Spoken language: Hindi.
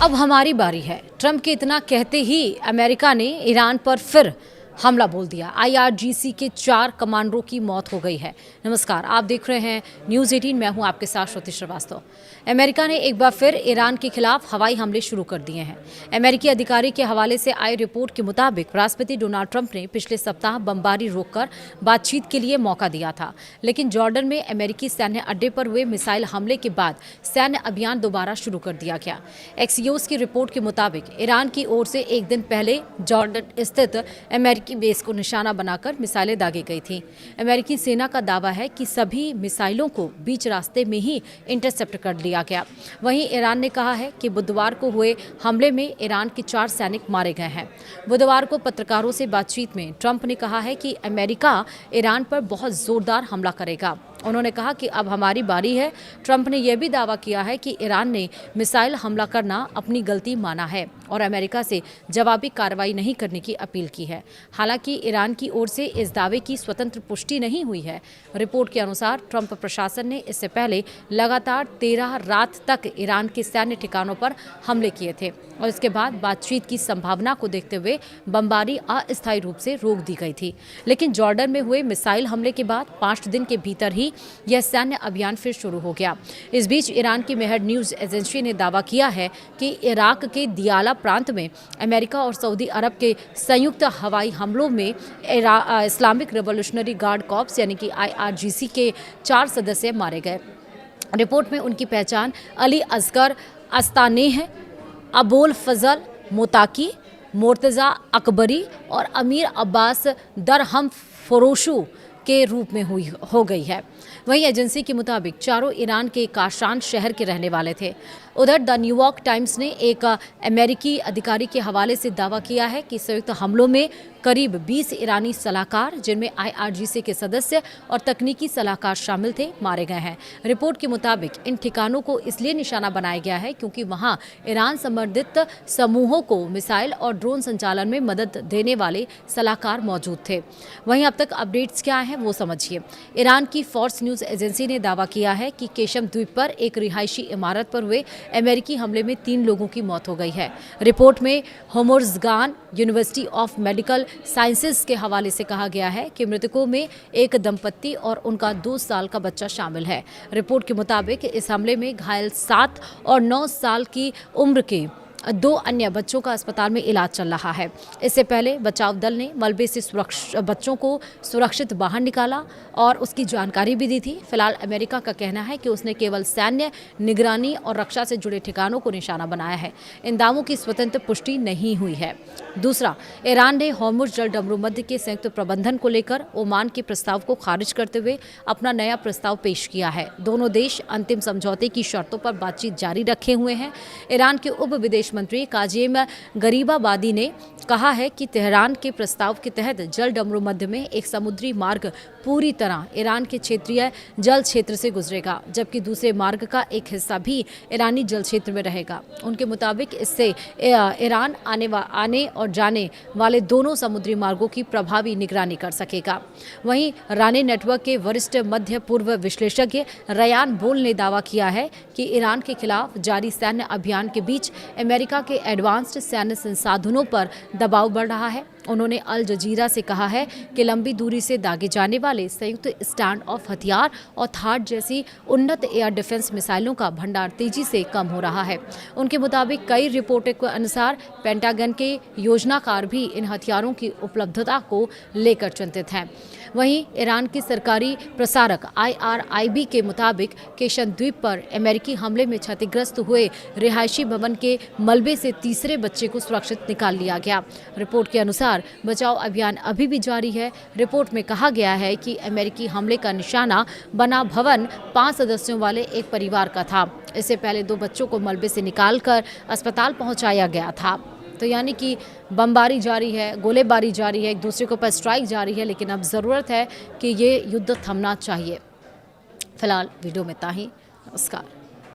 अब हमारी बारी है। ट्रंप के इतना कहते ही अमेरिका ने ईरान पर फिर हमला बोल दिया। IRGC के 4 कमांडरों की मौत हो गई है। नमस्कार, आप देख रहे हैं न्यूज़ 18। मैं हूं आपके साथ श्रुति श्रीवास्तव। अमेरिका ने एक बार फिर ईरान के खिलाफ हवाई हमले शुरू कर दिए हैं। अमेरिकी अधिकारी के हवाले से आई रिपोर्ट के मुताबिक राष्ट्रपति डोनाल्ड ट्रंप ने पिछले सप्ताह बमबारी रोककर बातचीत के लिए मौका दिया था, लेकिन जॉर्डन में अमेरिकी सैन्य अड्डे पर हुए मिसाइल हमले के बाद सैन्य अभियान दोबारा शुरू कर दिया गया। एक्सियोस की रिपोर्ट के मुताबिक ईरान की ओर से एक दिन पहले जॉर्डन स्थित अमेरिकी बेस को निशाना बनाकर मिसाइलें दागी गई थीं। अमेरिकी सेना का दावा है कि सभी मिसाइलों को बीच रास्ते में ही इंटरसेप्ट कर लिया गया। वहीं ईरान ने कहा है कि बुधवार को हुए हमले में ईरान के 4 सैनिक मारे गए हैं। बुधवार को पत्रकारों से बातचीत में ट्रंप ने कहा है कि अमेरिका ईरान पर बहुत जोरदार हमला करेगा। उन्होंने कहा कि अब हमारी बारी है। ट्रंप ने यह भी दावा किया है कि ईरान ने मिसाइल हमला करना अपनी गलती माना है और अमेरिका से जवाबी कार्रवाई नहीं करने की अपील की है। हालांकि ईरान की ओर से इस दावे की स्वतंत्र पुष्टि नहीं हुई है। रिपोर्ट के अनुसार ट्रंप प्रशासन ने इससे पहले लगातार 13 रात तक ईरान के सैन्य ठिकानों पर हमले किए थे और इसके बाद बातचीत की संभावना को देखते हुए बमबारी अस्थायी रूप से रोक दी गई थी। लेकिन जॉर्डन में हुए मिसाइल हमले के बाद 5 दिन के भीतर ही यह सैन्य अभियान फिर शुरू हो गया। इस बीच ईरान की मेहर न्यूज़ एजेंसी ने दावा किया है कि इराक के दियाला प्रांत में अमेरिका और सऊदी अरब के संयुक्त हवाई हमलों में इस्लामिक रिवॉल्यूशनरी गार्ड कॉर्प्स यानी कि IRGC के 4 सदस्य मारे गए। रिपोर्ट में उनकी पहचान अली असगर अस्तानेह, अबोल फजल मोताकी, मुर्तज़ा अकबरी और अमीर अब्बास दरहम फरोशू के रूप में हो गई है। वहीं एजेंसी के मुताबिक चारों ईरान के काशान शहर के रहने वाले थे। उधर द न्यूयॉर्क टाइम्स ने एक अमेरिकी अधिकारी के हवाले से दावा किया है कि संयुक्त हमलों में करीब 20 ईरानी सलाहकार, जिनमें IRGC के सदस्य और तकनीकी सलाहकार शामिल थे, मारे गए हैं। रिपोर्ट के मुताबिक इन ठिकानों को इसलिए निशाना बनाया गया है क्योंकि वहां ईरान संबंधित समूहों को मिसाइल और ड्रोन संचालन में मदद देने वाले सलाहकार मौजूद थे। वहीं अब तक अपडेट्स क्या हैं वो समझिए। ईरान की फोर्स न्यूज़ एजेंसी ने दावा किया है कि केशम द्वीप पर एक रिहायशी इमारत पर हुए अमेरिकी हमले में 3 लोगों की मौत हो गई है। रिपोर्ट में होमोर्ज़गान यूनिवर्सिटी ऑफ मेडिकल साइंसेज के हवाले से कहा गया है कि मृतकों में एक दंपत्ति और उनका 2 साल का बच्चा शामिल है। रिपोर्ट के मुताबिक इस हमले में घायल 7 और 9 साल की उम्र के 2 अन्य बच्चों का अस्पताल में इलाज चल रहा है। इससे पहले बचाव दल ने मलबे से बच्चों को सुरक्षित बाहर निकाला और उसकी जानकारी भी दी थी। फिलहाल अमेरिका का कहना है कि उसने केवल सैन्य निगरानी और रक्षा से जुड़े ठिकानों को निशाना बनाया है। इन दावों की स्वतंत्र पुष्टि नहीं हुई है। दूसरा, ईरान ने हॉर्मुज़ जल डमरूमध्य के संयुक्त प्रबंधन को लेकर ओमान के प्रस्ताव को खारिज करते हुए अपना नया प्रस्ताव पेश किया है। दोनों देश अंतिम समझौते की शर्तों पर बातचीत जारी रखे हुए हैं। ईरान के उप विदेश मंत्री काज़ेम गरीबाबादी ने कहा है कि तेहरान के प्रस्ताव के तहत जल डमरूमध्य में एक समुद्री मार्ग पूरी तरह ईरान के क्षेत्रीय जल क्षेत्र से गुजरेगा, जबकि दूसरे मार्ग का एक हिस्सा भी ईरानी जल क्षेत्र में रहेगा। उनके मुताबिक इससे ईरान आने और जाने वाले दोनों समुद्री मार्गों की प्रभावी निगरानी कर सकेगा। वहीं राने नेटवर्क के वरिष्ठ मध्य पूर्व विश्लेषज्ञ रयान बोल ने दावा किया है कि ईरान के खिलाफ जारी सैन्य अभियान के बीच अमेरिका के एडवांस्ड सैन्य संसाधनों पर दबाव बढ़ रहा है। उन्होंने अल जजीरा से कहा है कि लंबी दूरी से दागे जाने वाले संयुक्त स्टैंड ऑफ हथियार और थाड जैसी उन्नत एयर डिफेंस मिसाइलों का भंडार तेजी से कम हो रहा है। उनके मुताबिक कई रिपोर्टों के अनुसार पेंटागन के योजनाकार भी इन हथियारों की उपलब्धता को लेकर चिंतित हैं। वहीं ईरान की सरकारी प्रसारक IRIB के मुताबिक केशन द्वीप पर अमेरिकी हमले में क्षतिग्रस्त हुए रिहायशी भवन के मलबे से तीसरे बच्चे को सुरक्षित निकाल लिया गया। रिपोर्ट के अनुसार बचाव अभियान अभी भी जारी है। रिपोर्ट में कहा गया है कि अमेरिकी हमले का निशाना बना भवन 5 सदस्यों वाले एक परिवार का था। इससे पहले 2 बच्चों को मलबे से निकालकर अस्पताल पहुंचाया गया था। तो यानी कि बमबारी जारी है, गोलेबारी जारी है, एक दूसरे के ऊपर स्ट्राइक जारी है, लेकिन अब ज़रूरत है कि ये युद्ध थमना चाहिए। फिलहाल वीडियो में इतना ही। नमस्कार।